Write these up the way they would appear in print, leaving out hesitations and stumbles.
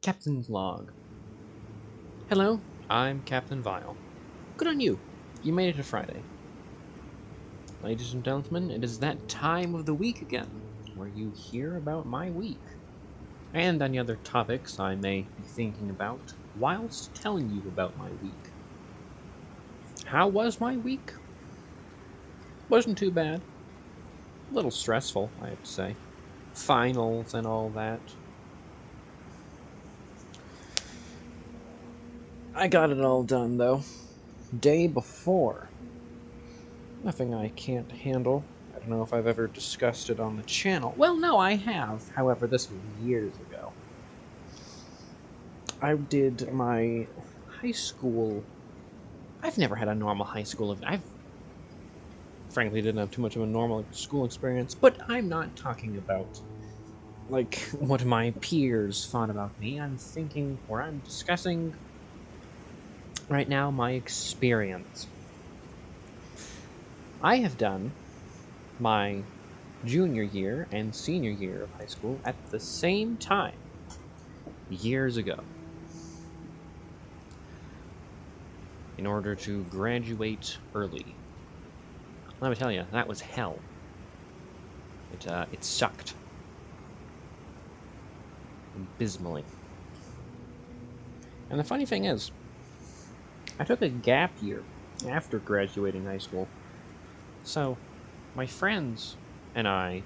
Captain's Log. Hello, I'm Captain Vile. Good on you. You made it to Friday. Ladies and gentlemen, it is that time of the week again, where you hear about my week, and any other topics I may be thinking about whilst telling you about my week. How was my week? Wasn't too bad. A little stressful, I have to say. Finals and all that. I got it all done, though. Day before. Nothing I can't handle. I don't know if I've ever discussed it on the channel. Well, no, I have. However, this was years ago. I did my high school... I've never had a normal high school... I've frankly didn't have too much of a normal school experience, but I'm not talking about, like, what my peers thought about me. I'm thinking, or I'm discussing right now my experience. I have done my junior year and senior year of high school at the same time, years ago, in order to graduate early. Let me tell you, that was hell. It sucked. Abysmally. And the funny thing is, I took a gap year after graduating high school. So, my friends and I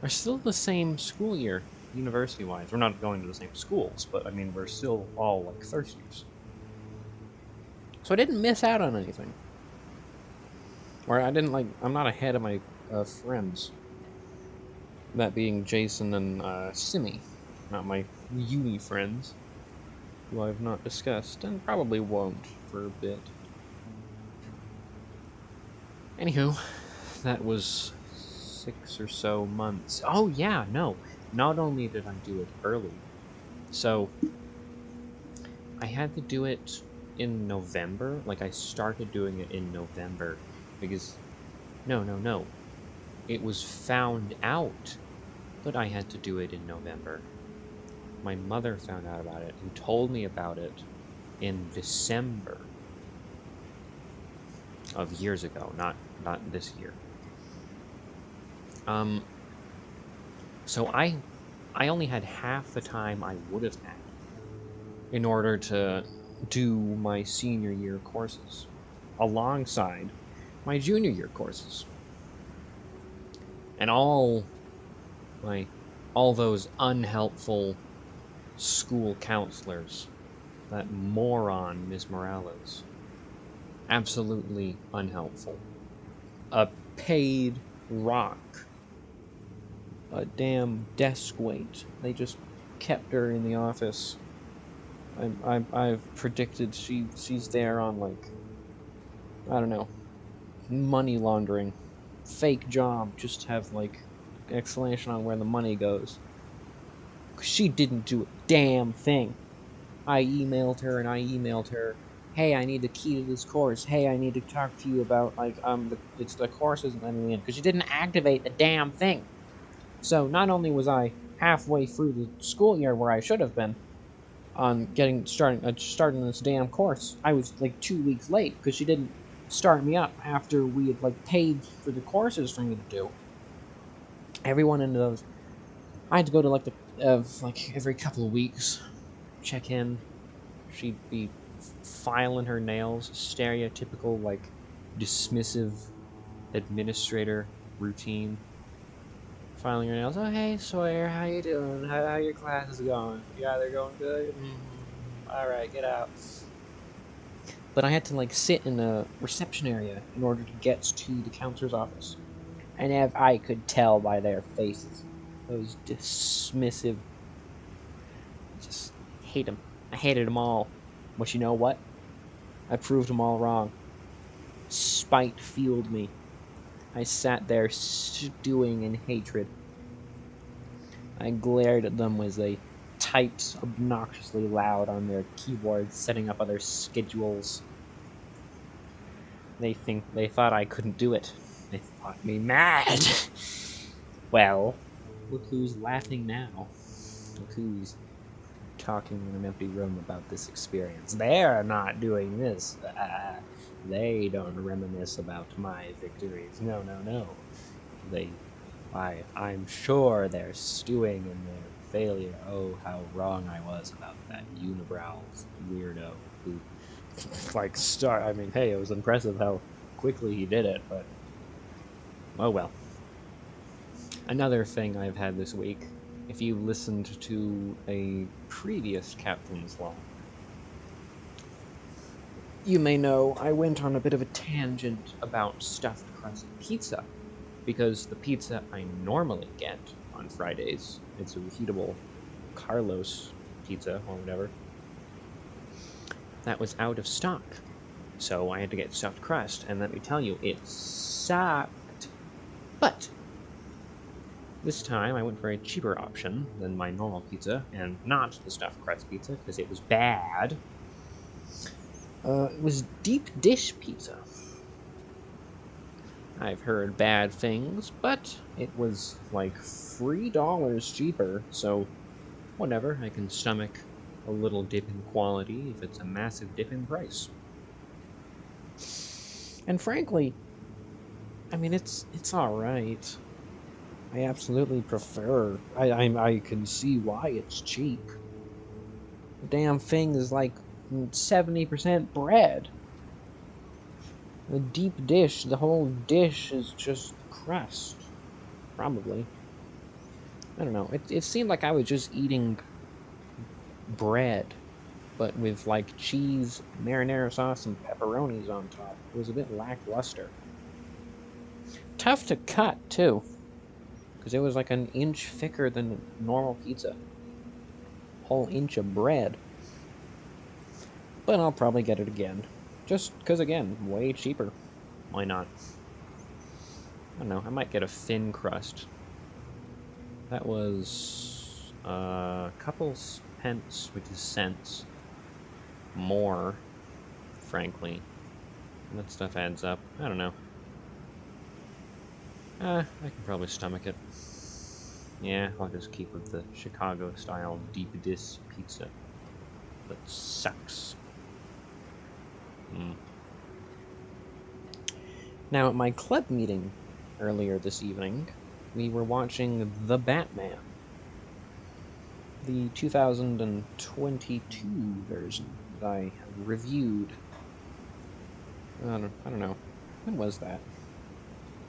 are still the same school year, university-wise. We're not going to the same schools, but I mean, we're still all like first years. So I didn't miss out on anything. Or I'm not ahead of my friends. That being Jason and Simi, not my uni friends, who I've not discussed, and probably won't for a bit. Anywho, that was 6 or so months. Oh yeah, no. Not only did I do it early, so I had to do it in November. Like, I started doing it in November because no. It was found out that I had to do it in November. My mother found out about it and told me about it in December of years ago, not this year. So I only had half the time I would have had in order to do my senior year courses alongside my junior year courses. And all those unhelpful school counselors, that moron Ms. Morales, absolutely unhelpful. A paid rock. A damn desk weight. They just kept her in the office. I've predicted she's there on, like, I don't know, money laundering, fake job, just to have, like, explanation on where the money goes. She didn't do a damn thing. I emailed her, hey, I need the key to this course. Hey, I need to talk to you about, like, the course isn't letting me in, because she didn't activate the damn thing. So, not only was I halfway through the school year where I should have been on starting this damn course, I was, like, 2 weeks late, because she didn't start me up after we had, like, paid for the courses for me to do. Everyone into those, I had to go to, like, every couple of weeks, check in. She'd be filing her nails, stereotypical, like, dismissive administrator routine. Filing her nails. Oh, hey, Sawyer, how you doing? How your classes going? Yeah, they're going good? Alright, get out. But I had to, like, sit in a reception area in order to get to the counselor's office. And if I could tell by their faces, those dismissive... I just hate them. I hated them all. But you know what? I proved them all wrong. Spite fueled me. I sat there stewing in hatred. I glared at them as they typed obnoxiously loud on their keyboards, setting up other schedules. They thought I couldn't do it. They thought me mad. Well, look who's laughing now. Look who's talking in an empty room about this experience. They're not doing this. They don't reminisce about my victories. No, no, no. I'm sure they're stewing in their failure. Oh, how wrong I was about that unibrow weirdo who, I mean, hey, it was impressive how quickly he did it, but oh well. Another thing I've had this week, if you listened to a previous Captain's Log, you may know I went on a bit of a tangent about stuffed crust pizza, because the pizza I normally get on Fridays, it's a reheatable Carlos pizza or whatever, that was out of stock. So I had to get stuffed crust, and let me tell you, it sucked. But this time I went for a cheaper option than my normal pizza, and not the stuffed crust pizza, because it was bad. It was deep dish pizza. I've heard bad things, but it was like $3 cheaper, so whatever, I can stomach a little dip in quality if it's a massive dip in price. And frankly, I mean, it's alright. I absolutely prefer. I can see why it's cheap. The damn thing is like 70% bread. The deep dish, the whole dish is just crust. Probably. I don't know. It seemed like I was just eating bread, but with like cheese, marinara sauce, and pepperonis on top. It was a bit lackluster. Tough to cut, too. Because it was like an inch thicker than normal pizza. Whole inch of bread. But I'll probably get it again. Just because, again, way cheaper. Why not? I don't know, I might get a thin crust. That was a couple pence, which is cents, more, frankly. And that stuff adds up. I don't know. I can probably stomach it. Yeah, I'll just keep with the Chicago-style deep dish pizza. That sucks. Now, at my club meeting earlier this evening, we were watching The Batman. The 2022 version that I reviewed. I don't know. When was that?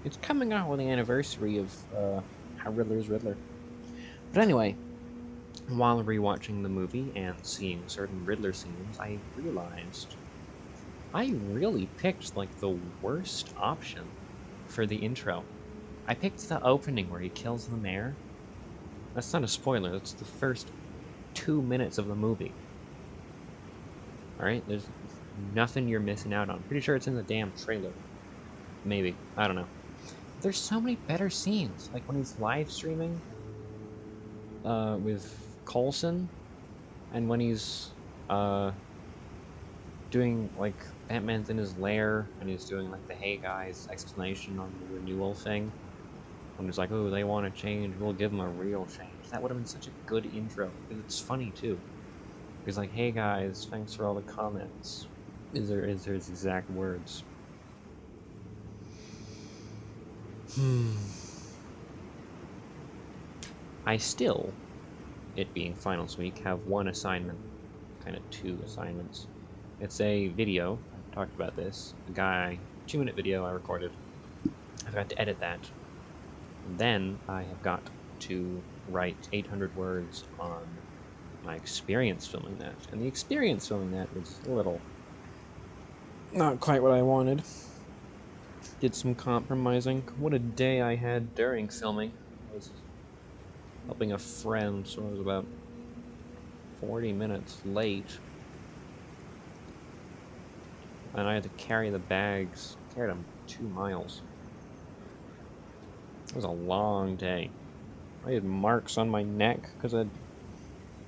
It's coming out on the anniversary of How Riddler's Riddler. But anyway, while rewatching the movie and seeing certain Riddler scenes, I realized I really picked like the worst option for the intro. I picked the opening where he kills the mayor. That's not a spoiler, that's the first 2 minutes of the movie. Alright, there's nothing you're missing out on. Pretty sure it's in the damn trailer. Maybe. I don't know. There's so many better scenes. Like when he's live streaming with Coulson, and when he's doing like Batman's in his lair and he's doing like the hey guys explanation on the renewal thing. When he's like, oh, they want to change, we'll give them a real change. That would have been such a good intro. It's funny too. He's like, hey guys, thanks for all the comments. Is there his exact words. I still, it being finals week, have one assignment. Kind of two assignments. It's a video. I've talked about this. A guy, 2-minute video I recorded. I've got to edit that. And then I have got to write 800 words on my experience filming that. And the experience filming that was a little not quite what I wanted. Did some compromising. What a day I had during filming. I was helping a friend, so I was about 40 minutes late. And I had to carry the bags. Carried them 2 miles. It was a long day. I had marks on my neck because the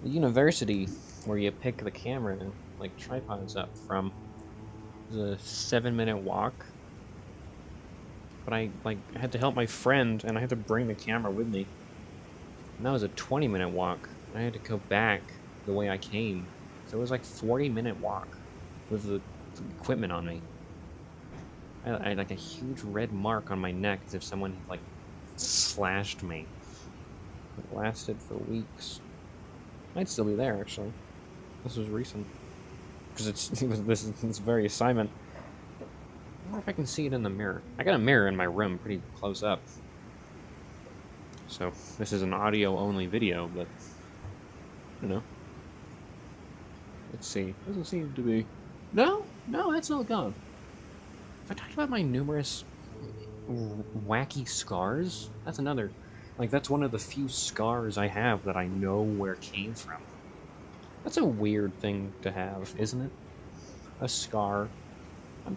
university where you pick the camera and like tripods up from was a 7-minute walk. But I had to help my friend and I had to bring the camera with me. And that was a 20-minute walk. I had to go back the way I came. So it was like 40-minute walk with the equipment on me. I had like a huge red mark on my neck as if someone had like slashed me. It lasted for weeks. I'd still be there actually. This was recent because this very assignment. I wonder if I can see it in the mirror. I got a mirror in my room, pretty close up. So this is an audio-only video, but you know. Let's see. Doesn't seem to be. No, that's all gone. Have I talked about my numerous wacky scars? That's another. Like, that's one of the few scars I have that I know where it came from. That's a weird thing to have, isn't it? A scar.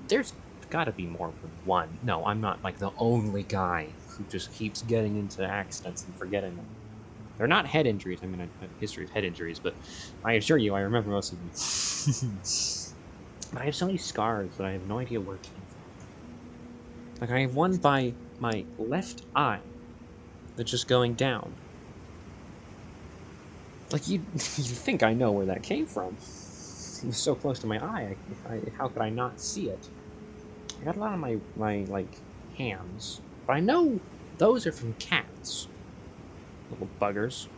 There's gotta be more than one. No, I'm not like the only guy who just keeps getting into accidents and forgetting them. They're not head injuries. I mean, I have a history of head injuries, but I assure you, I remember most of them. But I have so many scars that I have no idea where it came from. Like, I have one by my left eye that's just going down. Like, you think I know where that came from. It was so close to my eye, how could I not see it? I got a lot of my like, hands. But I know those are from cats. Little buggers.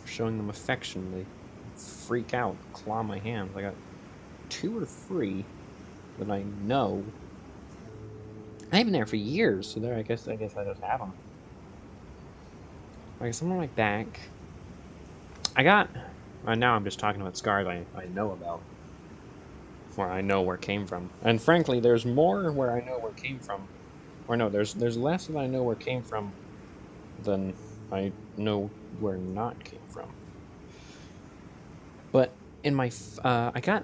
Showing them affection, they freak out, claw my hands. I got 2 or 3 that I know. I've been there for years, so there I guess I just have them. Like something on my back. I got. Now I'm just talking about scars I know about, where I know where it came from. And frankly, there's more where I know where it came from. Or no, there's less that I know where it came from than I know where not came from. But in my, I got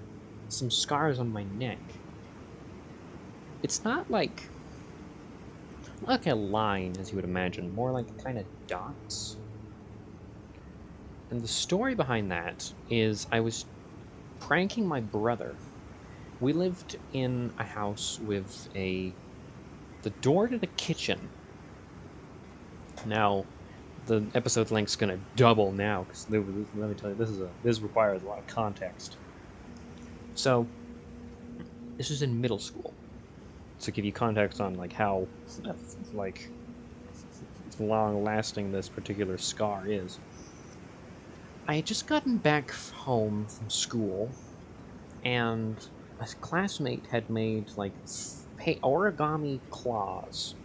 some scars on my neck. It's not like a line, as you would imagine, more like kind of dots. And the story behind that is I was pranking my brother. We lived in a house with the door to the kitchen. Now, the episode length's gonna double now, because let me tell you, this requires a lot of context. So, this was in middle school. To give you context on like how like long-lasting this particular scar is. I had just gotten back home from school, and a classmate had made like origami claws.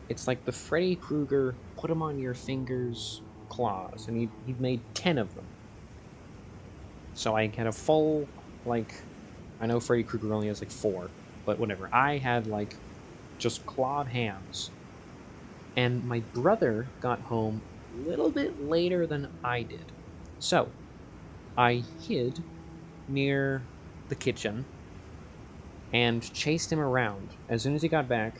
It's like the Freddy Krueger put them on your fingers claws, and he'd made 10 of them. So I had a full, like, I know Freddy Krueger only has like 4, but whatever. I had like just clawed hands. And my brother got home a little bit later than I did. So I hid near the kitchen and chased him around. As soon as he got back,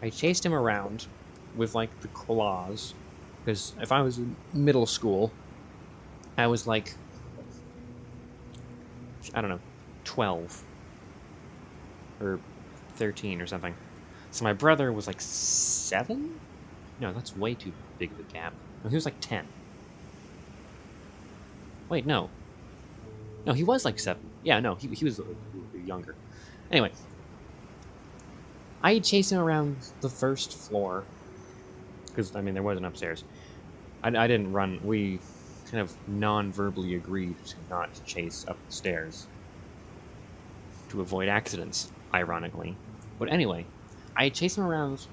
I chased him around with like the claws. Because if I was in middle school, I was like, I don't know, 12 or 13 or something. So my brother was like 7? No, that's way too big of a gap. No, he was like 10. Wait, no. No, he was like 7. Yeah, no, he was a little younger. Anyway, I chased him around the first floor. Because, I mean, there wasn't upstairs. I didn't run. We kind of non-verbally agreed to not chase up the stairs to avoid accidents, ironically. But anyway, I chased him around,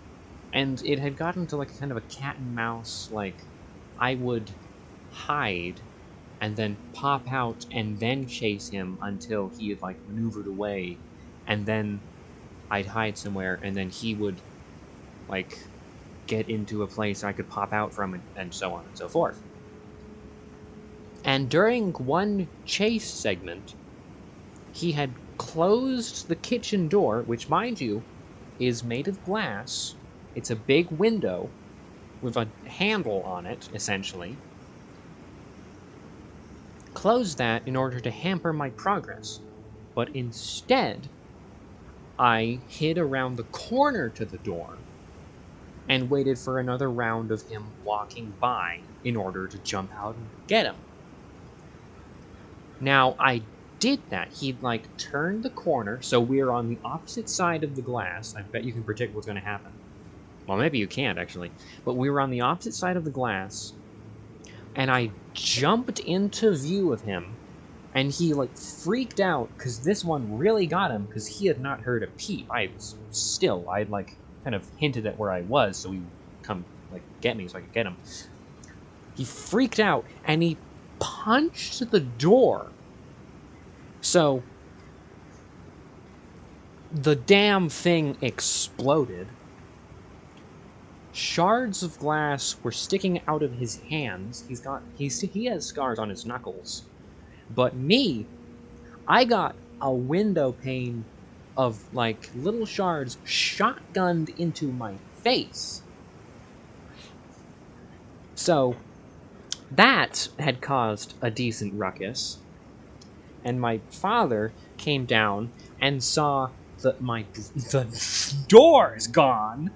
and it had gotten to like kind of a cat and mouse, like I would hide and then pop out and then chase him until he had like maneuvered away, and then I'd hide somewhere and then he would like get into a place I could pop out from, and so on and so forth. And during one chase segment, he had closed the kitchen door, which, mind you, is made of glass. It's a big window with a handle on it, essentially. Closed that in order to hamper my progress. But instead, I hid around the corner to the door and waited for another round of him walking by in order to jump out and get him. Now, I did that. He'd, like, turned the corner, so we're on the opposite side of the glass. I bet you can predict what's going to happen. Well, maybe you can't, actually. But we were on the opposite side of the glass, and I jumped into view of him, and he, like, freaked out, because this one really got him, because he had not heard a peep. I'd, like, kind of hinted at where I was, so he would come, like, get me so I could get him. He freaked out, and he punched the door. So, the damn thing exploded. Shards of glass were sticking out of his hands. He has scars on his knuckles. But me, I got a window pane of, like, little shards shotgunned into my face. So, that had caused a decent ruckus. And my father came down and saw that the door is gone.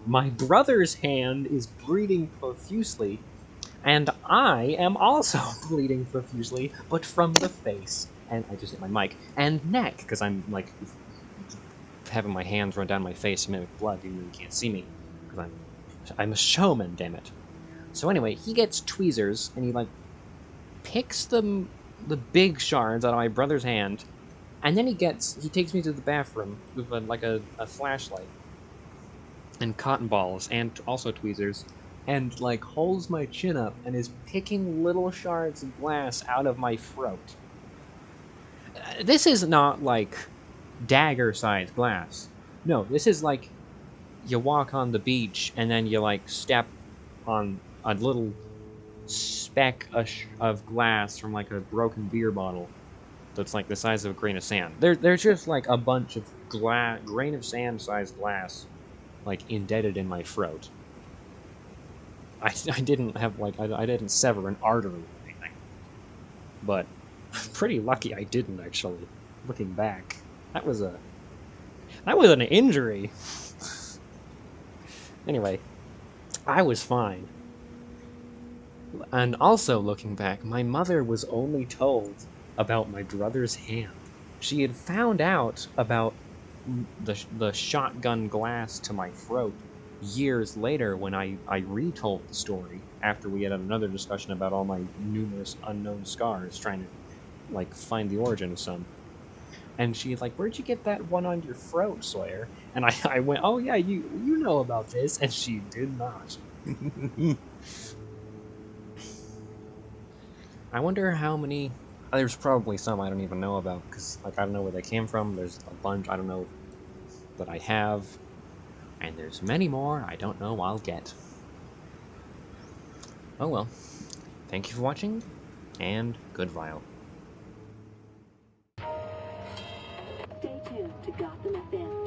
My brother's hand is bleeding profusely, and I am also bleeding profusely, but from the face. And I just hit my mic. And neck, because I'm, like, having my hands run down my face to mimic blood, even though you can't see me. Because I'm a showman, damn it. So anyway, he gets tweezers, and he, like, picks the big shards out of my brother's hand, and then he takes me to the bathroom with, like, a flashlight, and cotton balls, and also tweezers, and, like, holds my chin up, and is picking little shards of glass out of my throat. This is not, like, dagger-sized glass. No, this is, like, you walk on the beach, and then you, like, step on a little speck of glass from, like, a broken beer bottle that's, like, the size of a grain of sand. There's just, like, a bunch of grain of sand sized glass, like, indebted in my throat. I didn't have, like, I didn't sever an artery or anything. But I'm pretty lucky I didn't, actually, looking back. That was an injury. Anyway, I was fine. And also, looking back, my mother was only told about my brother's hand. She had found out about the shotgun glass to my throat years later when I retold the story after we had another discussion about all my numerous unknown scars, trying to, like, find the origin of some. And she's like, "Where'd you get that one on your throat, Sawyer?" And I went, "Oh yeah, you know about this," and she did not. I wonder how many... There's probably some I don't even know about, because, like, I don't know where they came from. There's a bunch I don't know that I have, and there's many more I don't know I'll get. Oh well. Thank you for watching, and good vile. Stay tuned to Gotham FM.